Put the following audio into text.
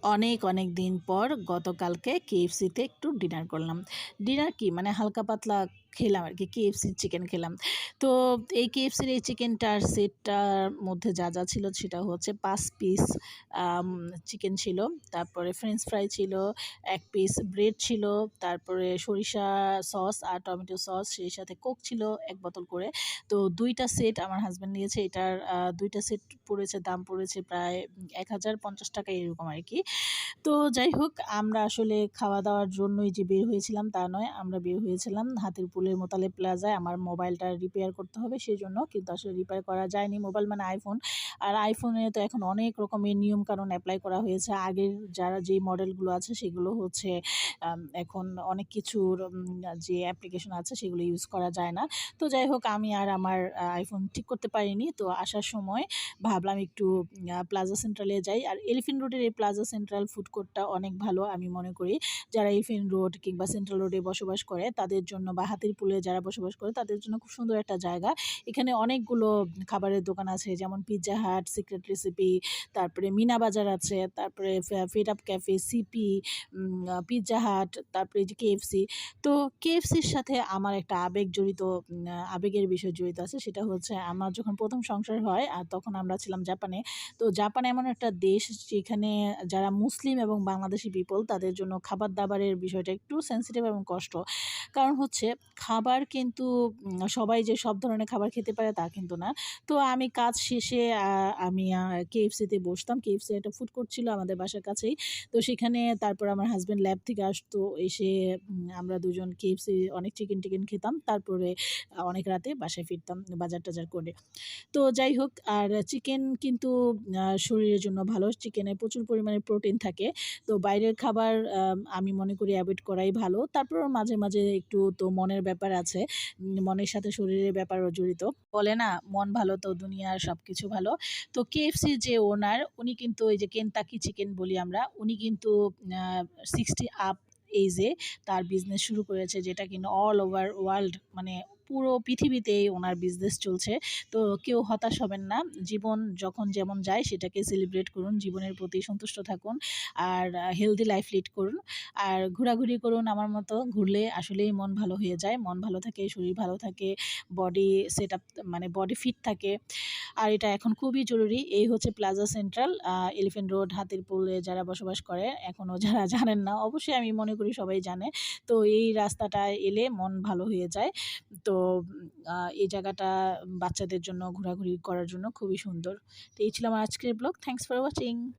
অনেক, অনেক দিন পর গতকালকে কেএফসিতে একটু ডিনার করলাম। ডিনার কি মানে হালকা পাতলা খেলাম আরকি। কেএফসির চিকেন খেলাম। তো এই কেএফসির এই চিকেনটার সেটটার মধ্যে যা ছিল সেটা হচ্ছে ৫ পিস আম চিকেন ছিল। তারপরে ফ্রেঞ্চ ফ্রাই ছিল, ১ পিস ব্রেড ছিল, তারপরে সরিষা সস আর টমেটো সস, সেই সাথে কোক ছিল ১ বোতল করে। তো ২ টা সেট আমার হাসব্যান্ড নিয়েছে। এটার ২ টা সেট দাম পড়েছে প্রায় ৳১,০৫০ এরকম আরকি। তো যাই হোক, আমরা আসলে খাওয়া-দাওয়ার জন্যই যে বের হয়েছিলাম তা নয়। আমরা বের হয়েছিলাম হাতিরপুলের মোতালেব প্লাজায় আমার মোবাইলটা রিপেয়ার করতে হবে সেজন্য। কিন্তু আসলে রিপেয়ার করা যায়নি। মোবাইল মানে আইফোন। আর আইফোনে তো এখন অনেক রকমের নিয়মকানুন এপ্লাই করা হয়েছে। আগের যেই মডেলগুলো আছে সেগুলো হচ্ছে এখন অনেক কিছুর যে অ্যাপ্লিকেশন আছে সেগুলো ইউজ করা যায় না। তো যাই হোক, আমি আর আমার আইফোন ঠিক করতে পারিনি। তো আসার সময় ভাবলাম একটু প্লাজা সেন্ট্রালে যাই। আর এলিফ্যান্ট রোডের এই প্লাজা সেন্ট্রাল ফুড কোর্টটা অনেক ভালো আমি মনে করি। যারা এলিফ্যান্ট রোড কিংবা সেন্ট্রাল রোডে বসবাস করে তাদের জন্য, বা হাতিরপুলে যারা বসবাস করে তাদের জন্য খুব সুন্দর একটা জায়গা। এখানে অনেকগুলো খাবারের দোকান আছে, যেমন পিজ্জা হাট, সিক্রেট রেসিপি, তারপরে মিনা বাজার আছে, তারপরে fed up cafe, CP, pizza হাট, তারপরে এই যে কেএফসি। তো কেএফসির সাথে আমার একটা আবেগের বিষয় জড়িত আছে। সেটা হচ্ছে আমার যখন ১ম সংসার হয় আর তখন আমরা ছিলাম জাপানে। তো জাপান এমন একটা দেশ যেখানে যারা মুসলিম এবং বাংলাদেশি পিপল তাদের জন্য খাবার-দাবারের বিষয়টা একটু সেনসিটিভ এবং কষ্ট। কারণ হচ্ছে খাবার কিন্তু সবাই যে সব ধরনের খাবার খেতে পারে তা কিন্তু না। তো আমি কাজ শেষে আমি কেএফসিতে বসতাম। কেএফসি একটা ফুড কোর্ট ছিল আমাদের বাসার কাছেই। তো সেখানে তারপর আমার হাসব্যান্ড ল্যাব থেকে আসতো। এসে আমরা দুজন কেএফসি অনেক চিকেন-টিকেন খেতাম। তারপরে অনেক রাতে বাসায় ফিরতাম বাজার-টাজার করে। তো যাই হোক, আর চিকেন কিন্তু শরীরের জন্য ভালো। চিকেনে প্রচুর পরিমাণে প্রোটিন থাকে। তো বাইরের খাবার আমি মনে করি এভয়েড করাই ভালো। তারপরেও মাঝে, মাঝে একটু তো মনের ব্যাপার আছে। মনের সাথে শরীরের ব্যাপারও জড়িত। বলে না, মন ভালো তো দুনিয়ার সবকিছু ভালো। তো কেএফসির যে ওনার, উনি কিন্তু এই যে কেনটাকি চিকেন বলি আমরা, উনি কিন্তু 60 আপ এইজে তার বিজনেস শুরু করেছে, যেটা কিনা অল ওভার ওয়ার্ল্ড, মানে পুরো পৃথিবীতেই ওনার বিজনেস চলছে। তো কেউ হতাশ হবেন না। জীবন যখন যেমন যায় সেটাকে সেলিব্রেট করুন। জীবনের প্রতি সন্তুষ্ট থাকুন। আর হেলথি লাইফ লিড করুন। আর ঘোরাঘুরি করুন আমার মতো। ঘুরলে আসলেই মন ভালো হয়ে যায়। মন ভালো থাকে, শরীর ভালো থাকে, বডি সেটআপ মানে বডি ফিট থাকে। আর এটা এখন খুবই জরুরি। এই হচ্ছে প্লাজা সেন্ট্রাল, এলিফ্যান্ট রোড, হাতিরপুলে যারা বসবাস করে, এখনও যারা জানেন না, অবশ্যই আমি মনে করি সবাই জানে। তো এই রাস্তাটায় এলে মন ভালো হয়ে যায়। তো এই জায়গাটা বাচ্চাদের জন্য ঘোরাঘুরি করার জন্য খুবই সুন্দর। তো এই ছিল আমার আজকের ব্লগ। Thanks for watching.